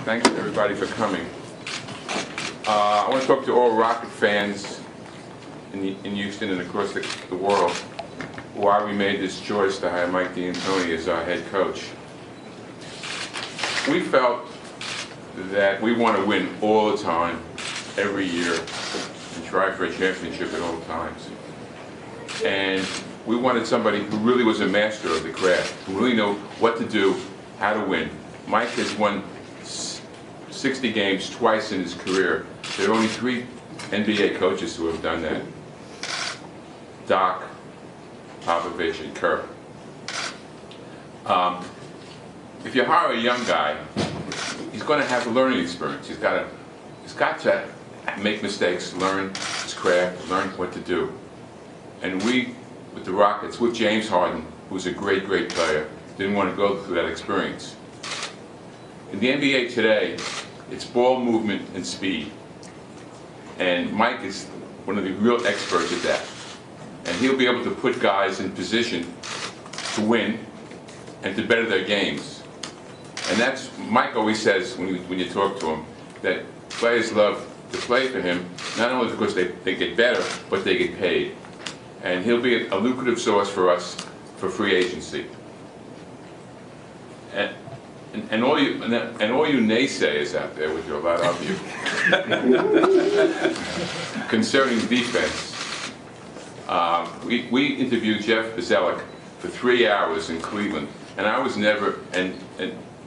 Thanks everybody for coming. I want to talk to all Rocket fans in Houston and across the world why we made this choice to hire Mike D'Antoni as our head coach. We felt that we want to win all the time, every year, and try for a championship at all times. And we wanted somebody who really was a master of the craft, who really knew what to do, how to win. Mike has won 60 games twice in his career. There are only 3 NBA coaches who have done that: Doc, Popovich, and Kerr. If you hire a young guy, he's going to have a learning experience. He's got to make mistakes, learn his craft, learn what to do. And we, with the Rockets, with James Harden, who's a great, great player, didn't want to go through that experience. In the NBA today, it's ball movement and speed. And Mike is one of the real experts at that. And he'll be able to put guys in position to win and to better their games. And that's, Mike always says when you talk to him, that players love to play for him, not only because they get better, but they get paid. And he'll be a lucrative source for us for free agency. And all you naysayers out there, which are a lot of you, concerning defense, we interviewed Jeff Bzdelik for 3 hours in Cleveland, and I was never, and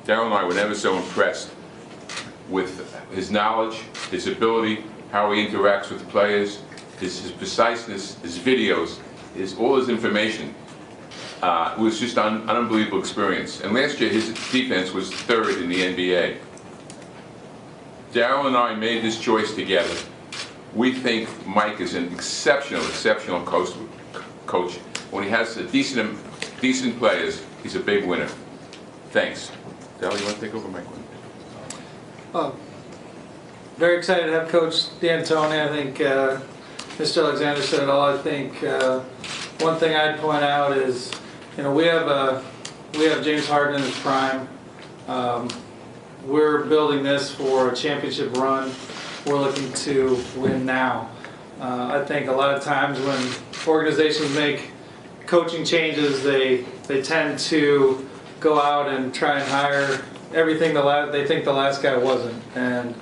Daryl and I were never so impressed with his knowledge, his ability, how he interacts with players, his preciseness, his videos, all his information. It was just an unbelievable experience. And last year his defense was 3rd in the NBA. Daryl and I made this choice together. We think Mike is an exceptional coach. When he has decent players, he's a big winner. Thanks. Daryl, you want to take over, Mike? Very excited to have Coach D'Antoni. I think Mr. Alexander said it all. I think one thing I'd point out is, we have James Harden in his prime. We're building this for a championship run. We're looking to win now. I think a lot of times when organizations make coaching changes, they tend to go out and try and hire everything they think the last guy wasn't. And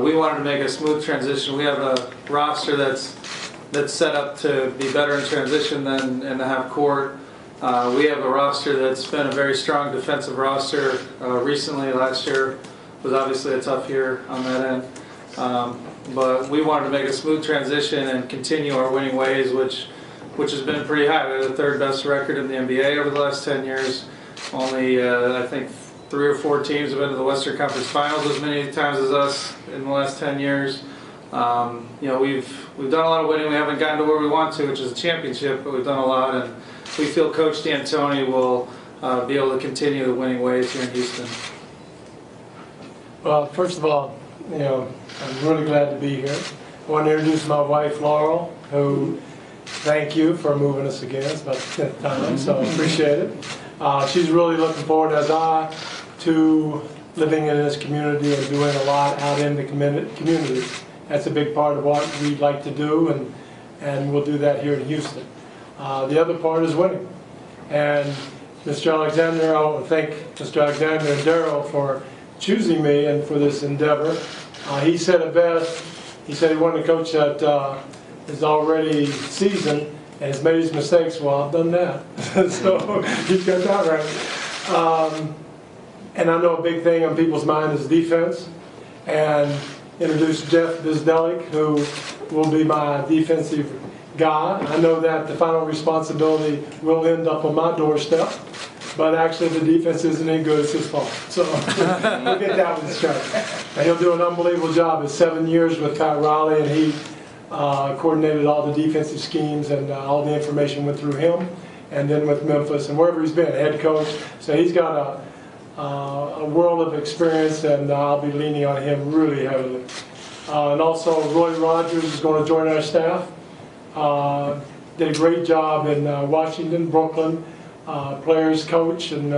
we wanted to make a smooth transition. We have a roster that's set up to be better in transition than in the half court. We have a roster that's been a very strong defensive roster recently. Last year was obviously a tough year on that end. But we wanted to make a smooth transition and continue our winning ways, which has been pretty high. We have the 3rd best record in the NBA over the last 10 years. Only, I think, 3 or 4 teams have been to the Western Conference Finals as many times as us in the last 10 years. We've done a lot of winning. We haven't gotten to where we want to, which is a championship, but we've done a lot, and we feel Coach D'Antoni will be able to continue the winning ways here in Houston. Well, first of all, I'm really glad to be here. I want to introduce my wife, Laurel, who, thank you for moving us again. It's about the 10th time, so I appreciate it. She's really looking forward, as I, to living in this community and doing a lot out in the community. That's a big part of what we'd like to do, and we'll do that here in Houston. The other part is winning. And Mr. Alexander, I want to thank Mr. Alexander and Daryl for choosing me and for this endeavor. He said it best. He said he wanted a coach that is already seasoned and has made his mistakes. Well, I've done that. So he's got that right. And I know a big thing on people's mind is defense. And introduce Jeff Bzdelik, who will be my defensive guy. I know that the final responsibility will end up on my doorstep, but actually the defense isn't any good, it's his fault. So we'll get that one straight. And he'll do an unbelievable job. It's 7 years with Pat Riley, and he coordinated all the defensive schemes, and all the information went through him, and then with Memphis and wherever he's been, head coach. So he's got a world of experience, and I'll be leaning on him really heavily. And also Roy Rogers is going to join our staff. Did a great job in Washington, Brooklyn, players coach, and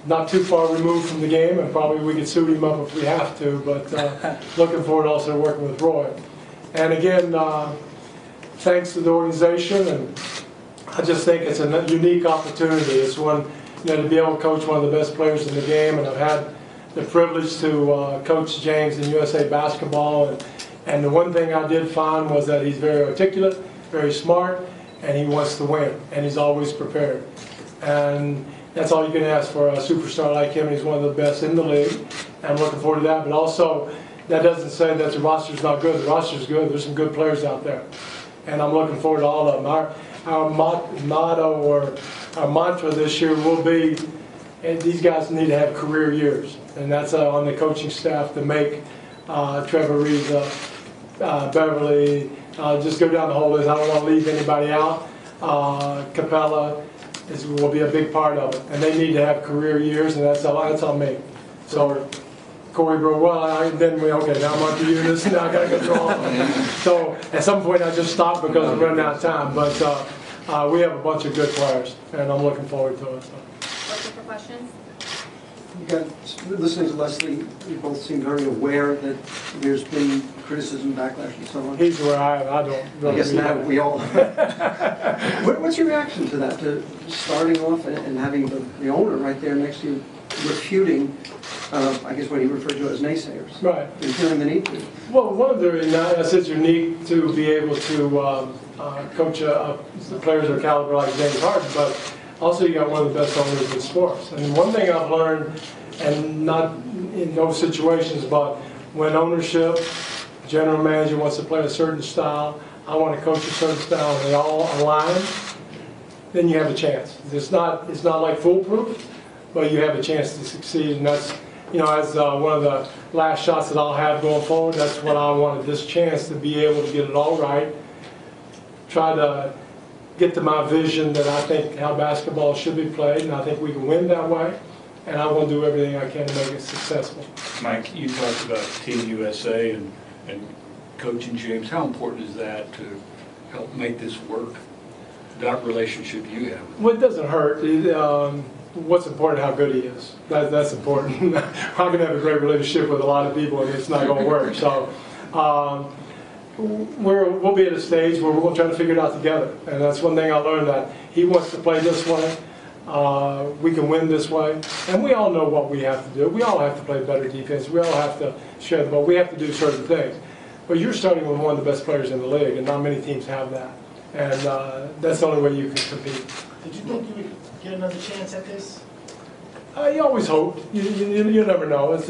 not too far removed from the game, and probably we could suit him up if we have to, but looking forward to also working with Roy. And again, thanks to the organization, and I just think it's a unique opportunity. It's one, to be able to coach one of the best players in the game, and I've had the privilege to coach James in USA basketball, and the one thing I did find was that he's very articulate, very smart, and he wants to win, and he's always prepared. And that's all you can ask for a superstar like him. He's one of the best in the league, and I'm looking forward to that. But also, that doesn't say that the roster's not good. The roster's good. There's some good players out there, and I'm looking forward to all of them. Our motto or our mantra this year will be, these guys need to have career years, and that's on the coaching staff to make Trevor Reeves, Beverly, just go down the whole list. I don't want to leave anybody out. Capella will be a big part of it, and they need to have career years, and that's on me. So Corey Brewer, okay, now I'm on to you, now I got to go through all of them. So at some point I just stopped because I'm running out of time, but we have a bunch of good players, and I'm looking forward to it. So. Looking for questions? Listening to Leslie, you both seem very aware that there's been criticism, backlash, and so on. He's where I don't really. I guess now we all. What's your reaction to that? To starting off and having the owner right there next to you refuting, I guess what he referred to as naysayers. Right. And feeling the need to. Well, one of it's unique to be able to coach the players of caliber like James Harden, but also you got one of the best owners in sports. And one thing I've learned, and not in those situations, but when ownership, general manager wants to play a certain style, I want to coach a certain style, and they all align, then you have a chance. It's not like foolproof, but you have a chance to succeed, and that's, as one of the last shots that I'll have going forward, that's what I wanted, this chance to be able to get it all right, try to get to my vision that I think how basketball should be played, and I think we can win that way, and I want to do everything I can to make it successful. Mike, you talked about Team USA and coaching James. How important is that to help make this work? That relationship you have? Well, it doesn't hurt. What's important, how good he is. That's important. I can have a great relationship with a lot of people, and it's not going to work. So we'll be at a stage where we're going to try to figure it out together. And that's one thing I learned, that he wants to play this way. We can win this way. And we all know what we have to do. We all have to play better defense. We all have to share the ball. We have to do certain things. But you're starting with one of the best players in the league, and not many teams have that. And that's the only way you can compete. Did you think you would get another chance at this? You always hope. You never know. It's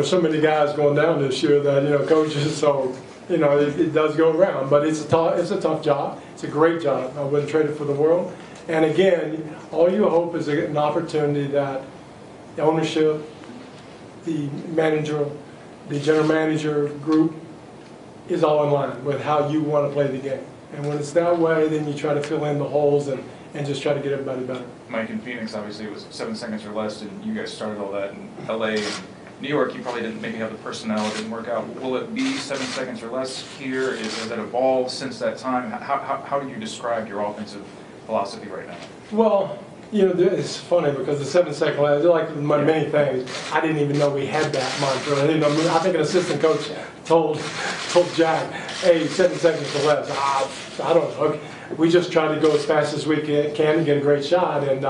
so many guys going down this year that coaches. So it does go around. But it's a tough job. It's a great job. I wouldn't trade it for the world. And again, all you hope is an opportunity that the ownership, the manager, the general manager group is all in line with how you want to play the game. And when it's that way, then you try to fill in the holes and just try to get everybody better. Mike, in Phoenix, obviously, it was 7 seconds or less, and you guys started all that. In LA and New York, you probably didn't maybe have the personnel, it didn't work out. Will it be 7 seconds or less here? Has that evolved since that time? How do you describe your offensive philosophy right now? Well, it's funny because the 7 second line, like many things, I didn't even know we had that mantra. I didn't know. I think an assistant coach told Jack, hey, 7 seconds or less. I don't know. We just try to go as fast as we can and get a great shot. And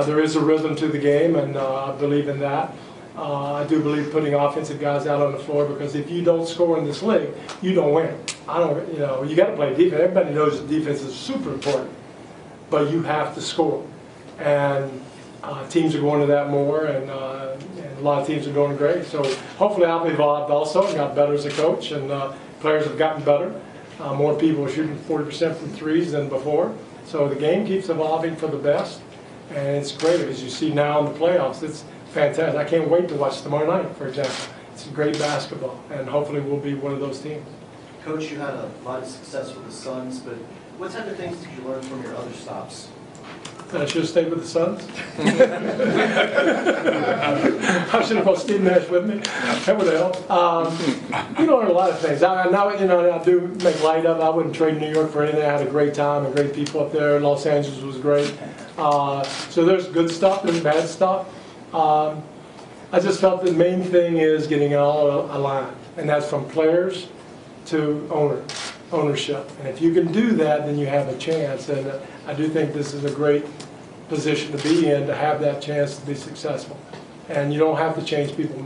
there is a rhythm to the game, and I believe in that. I do believe putting offensive guys out on the floor, because if you don't score in this league, you don't win. You got to play defense. Everybody knows defense is super important, but you have to score. And teams are going to that more, and a lot of teams are doing great. So hopefully I've evolved also and got better as a coach, and players have gotten better. More people are shooting 40% from threes than before. So the game keeps evolving for the best, and it's great. As you see now in the playoffs, it's fantastic. I can't wait to watch tomorrow night, for example. It's great basketball, and hopefully we'll be one of those teams. Coach, you had a lot of success with the Suns, but what type of things did you learn from your other stops? that I should have stayed with the Suns. I should have brought Steve Nash with me. That would help. You learn a lot of things. I do make light of it. I wouldn't trade New York for anything. I had a great time and great people up there. Los Angeles was great. So there's good stuff, there's bad stuff. I just felt the main thing is getting it all aligned, and that's from players to ownership. And if you can do that, then you have a chance. And I do think this is a great position to be in, to have that chance to be successful. And you don't have to change people's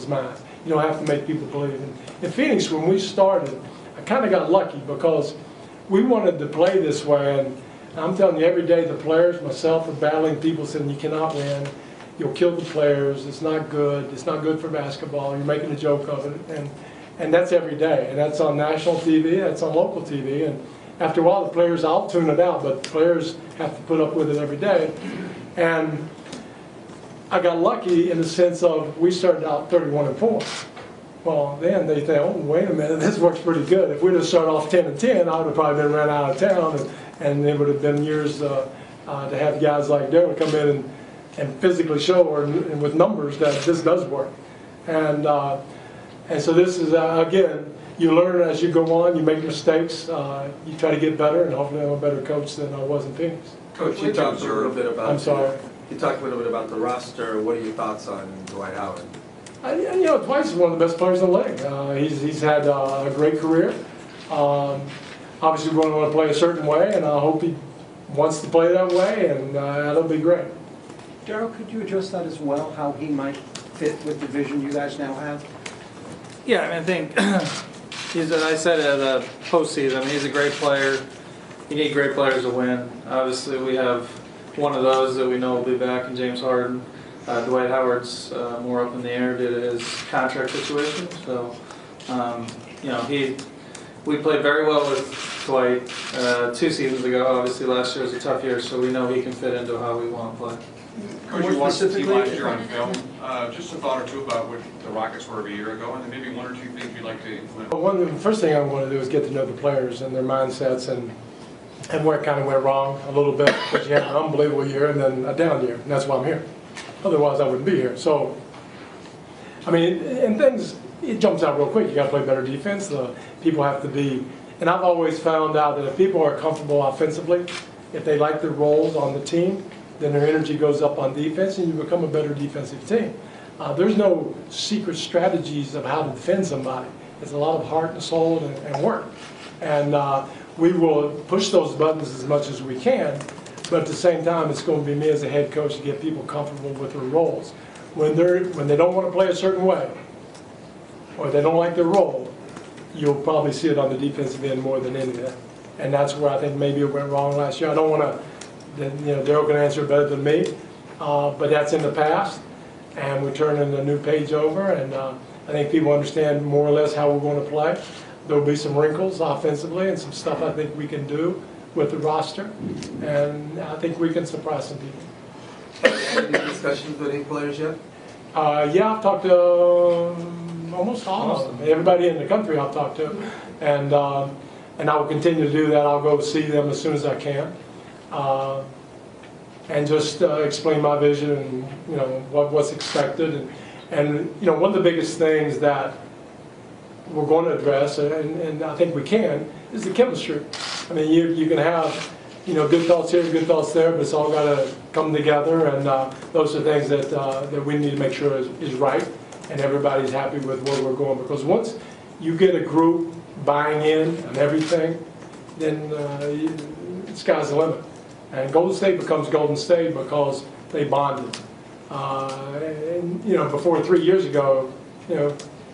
minds. You don't have to make people believe. In Phoenix, when we started, I kind of got lucky because we wanted to play this way. And I'm telling you, every day the players, myself, are battling people saying you cannot win. You'll kill the players. It's not good. It's not good for basketball. You're making a joke of it. And that's every day. And that's on national TV. That's on local TV. And after a while, the players, I'll tune it out, but the players have to put up with it every day. And I got lucky in the sense of we started out 31-4. Well, then they think, oh, wait a minute, this works pretty good. If we'd have started off 10-10, I would have probably been run out of town, and it would have been years to have guys like Darryl come in and physically show, or with numbers, that this does work. And so this is, again, you learn as you go on, you make mistakes, you try to get better, and hopefully I'm a better coach than I was in Phoenix. Coach, you talked a little bit about. I'm sorry. You talked a little bit about the roster. What are your thoughts on Dwight Howard? Dwight is one of the best players in the league. He's had a great career. Obviously, we're going to want to play a certain way, and I hope he wants to play that way, and that'll be great. Darryl, could you address that as well, how he might fit with the vision you guys now have? Yeah, I think he's, as I said at the postseason, he's a great player. You need great players to win. Obviously, we have one of those that we know will be back in James Harden. Dwight Howard's more up in the air due to his contract situation. So, we played very well with Dwight 2 seasons ago. Obviously, last year was a tough year, so we know he can fit into how we want to play. Coach, you watched the team last year on film. Just a thought or two about what the Rockets were a year ago, and then maybe one or two things you'd like to implement. Well, the first thing I want to do is get to know the players and their mindsets and where it kind of went wrong a little bit, because you had an unbelievable year and then a down year, and that's why I'm here. Otherwise, I wouldn't be here. So, and things, it jumps out real quick. You got to play better defense. People have to be, and I've always found out that if people are comfortable offensively, if they like their roles on the team, then their energy goes up on defense, and you become a better defensive team. There's no secret strategies of how to defend somebody. It's a lot of heart and soul and work. And we will push those buttons as much as we can, but at the same time, it's going to be me as a head coach to get people comfortable with their roles. When they don't want to play a certain way, or they don't like their role, you'll probably see it on the defensive end more than anything. And that's where I think maybe it went wrong last year. I don't want to, Darryl can answer it better than me, but that's in the past, and we're turning a new page over, and I think people understand more or less how we're going to play. There'll be some wrinkles offensively and some stuff I think we can do with the roster, and I think we can surprise some people. Any discussions with any players yet? Yeah, I've talked to almost all of them. Everybody in the country I've talked to, and I will continue to do that. I'll go see them as soon as I can, and just explain my vision and what's expected, and one of the biggest things that we're going to address, and I think we can, is the chemistry. You can have good thoughts here, good thoughts there, but it's all got to come together, and those are things that we need to make sure is right, and everybody's happy with where we're going. Because once you get a group buying in on everything, then the sky's the limit. And Golden State becomes Golden State because they bonded. Before 3 years ago,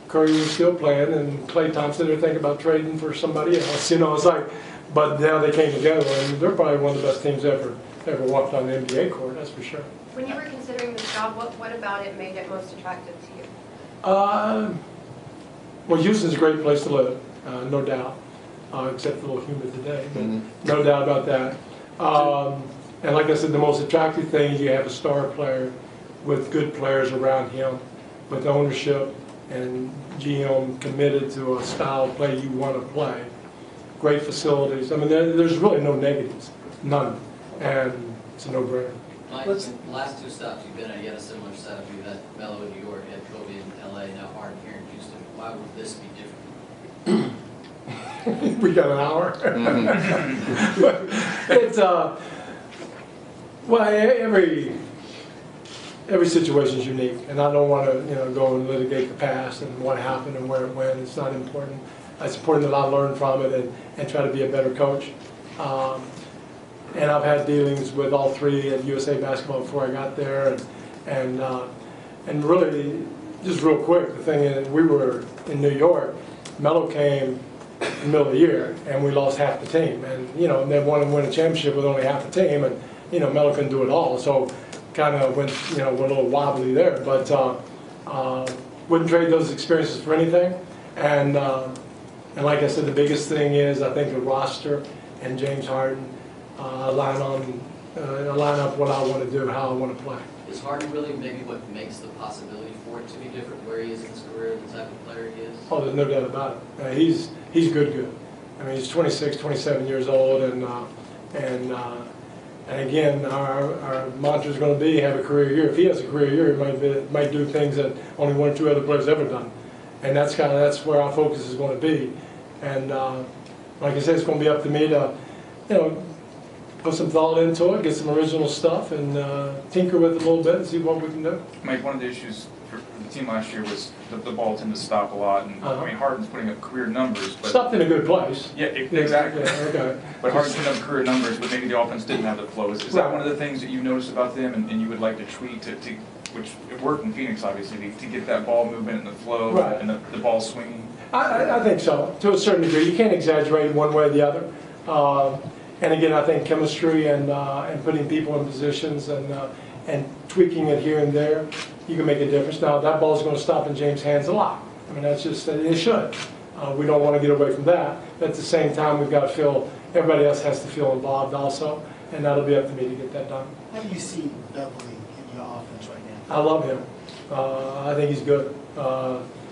Curry was still playing, and Klay Thompson, they're thinking about trading for somebody else. It's like, but now they came together, and they're probably one of the best teams ever walked on the NBA court, that's for sure. When you were considering this job, what about it made it most attractive to you? Well, Houston's a great place to live, no doubt, except a little humid today, but no doubt about that. And like I said, the most attractive thing is you have a star player with good players around him, with ownership and GM committed to a style of play you want to play. Great facilities. There's really no negatives, none. And it's a no-brainer. Mike, Let's- the last two stops you've been at, you had a similar setup. You've had Melo in New York, you had Kobe in LA, now Harden here in Houston. Why would this be different? We got an hour. It's well, every situation is unique, and I don't want to go and litigate the past and what happened and where it went. It's not important. It's important that I learn from it and try to be a better coach. And I've had dealings with all three at USA Basketball before I got there, and really, just real quick, the thing is, we were in New York. Melo came in the middle of the year, and we lost half the team, and they wanted to win a championship with only half the team, and Melo couldn't do it all, so kind of went a little wobbly there, but wouldn't trade those experiences for anything, and like I said, the biggest thing is I think the roster and James Harden line up what I want to do, how I want to play. Is Harden really maybe what makes the possibility for it to be different, where he is in his career, the type of player he is? Oh, there's no doubt about it. He's good. I mean, he's 26, 27 years old, and again, our mantra is going to be have a career year. If he has a career year, he might do things that only one or two other players ever done, and that's where our focus is going to be. And like I said, it's going to be up to me to put some thought into it, get some original stuff, and tinker with it a little bit and see what we can do. Mike, one of the issues for the team last year was the ball tended to stop a lot, and I mean Harden's putting up career numbers, but Stopped in a good place. yeah, exactly. Yeah, okay. But Harden's putting up career numbers, but maybe the offense didn't have the flow. Is that Right. one of the things that you've noticed about them, and you would like to tweak to which it worked in Phoenix, obviously, to get that ball movement and the flow Right. and the ball swinging? I think so, to a certain degree. You can't exaggerate one way or the other. And again, I think chemistry and putting people in positions and tweaking it here and there, you can make a difference. Now, that ball's going to stop in James' hands a lot. I mean, that's just, it should. We don't want to get away from that. But at the same time, we've got to feel, everybody else has to feel involved also, and that'll be up to me to get that done. How do you see Beverly in your offense right now? I love him. I think he's good.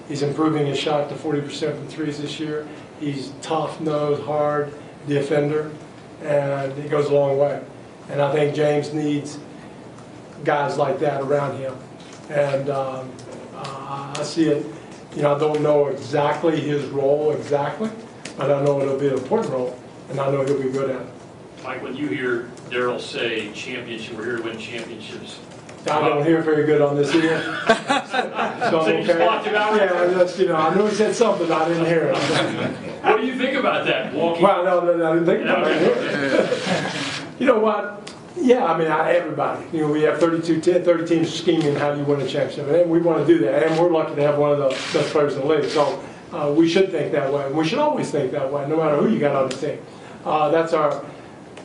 He's improving his shot to 40% from threes this year. He's tough-nosed, hard defender, and he goes a long way. And I think James needs guys like that around him. And I see it. I don't know exactly his role but I know it'll be an important role, and I know he'll be good at it. Mike, when you hear Daryl say championship, we're here to win championships. I don't hear very good on this either. So you just blocked it out? Yeah, that's, I knew he said something, I didn't hear it. What do you think about that? Walking. Well, no, I didn't think about it. You know what? Yeah, I mean, everybody. We have 30 teams scheming how do you win a championship, and we want to do that. And we're lucky to have one of the best players in the league. So we should think that way, and we should always think that way, no matter who you got on the team. That's our.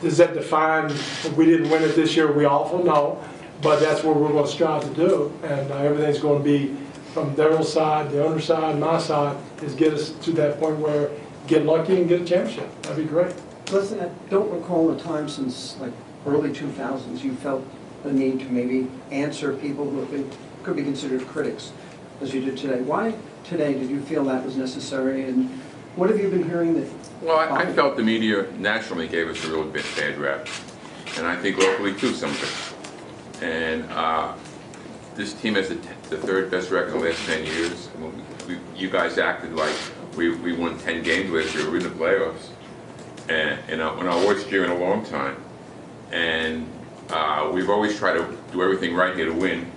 Does that define if we didn't win it this year? Are we awful? No. But that's what we're going to strive to do, and everything's going to be from Daryl's side, the owner's side, my side, is get us to that point where get lucky and get a championship. That'd be great. Listen, I don't recall a time since like early 2000s you felt the need to maybe answer people who could be considered critics, as you did today. Why today did you feel that was necessary, and what have you been hearing that? Well, I felt the media nationally gave us a real bad rap, and I think locally too something. And this team has the third best record in the last 10 years. You guys acted like we won 10 games last year. We're in the playoffs, and when I watched you in a long time, and we've always tried to do everything right here to win.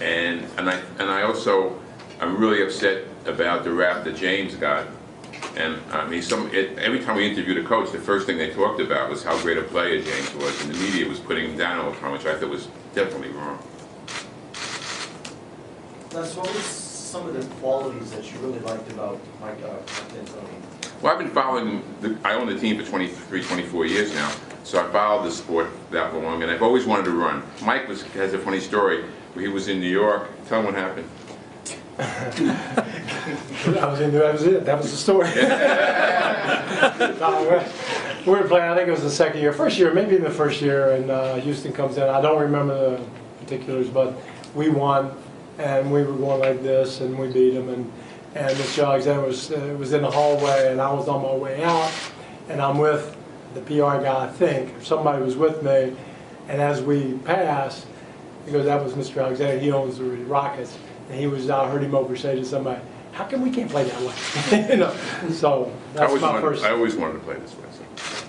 And I also I'm really upset about the rap that James got. And I mean, every time we interviewed a coach, the first thing they talked about was how great a player James was, and the media was putting him down all the time, which I thought was definitely wrong. Les, what was some of the qualities that you really liked about Mike D'Antoni? Well, I've been following I own the team for 23, 24 years now, so I followed the sport that long, and I've always wanted to run. Mike has a funny story where he was in New York. Tell him what happened. That was it. That was the story. We were playing, I think it was the second year. First year, maybe in the first year, and Houston comes in. I don't remember the particulars, but we won, and we were going like this, and we beat them. And Mr. Alexander was in the hallway, and I was on my way out, and I'm with the PR guy, I think. Somebody was with me, And as we passed, because that was Mr. Alexander, he owns the Rockets, and he was, I heard him over say to somebody, how come we can't play that way? You know, so that's my first. I always wanted to play this way. So.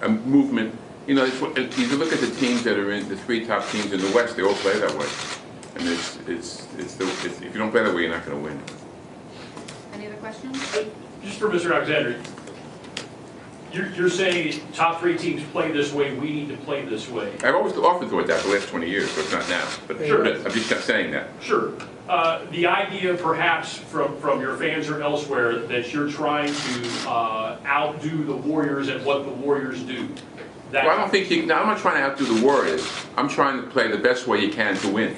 A movement, you know, if you look at the teams that are in, the 3 top teams in the West, they all play that way. And if you don't play that way, you're not going to win. Any other questions? Just for Mr. Alexander, you're saying top 3 teams play this way, we need to play this way. I've always often thought that for the last 20 years, so it's not now. But Sure. I'm just not saying that. Sure. The idea perhaps from your fans or elsewhere that you're trying to outdo the Warriors at what the Warriors do. Well, I don't think I'm not trying to outdo the Warriors. I'm trying to play the best way you can to win.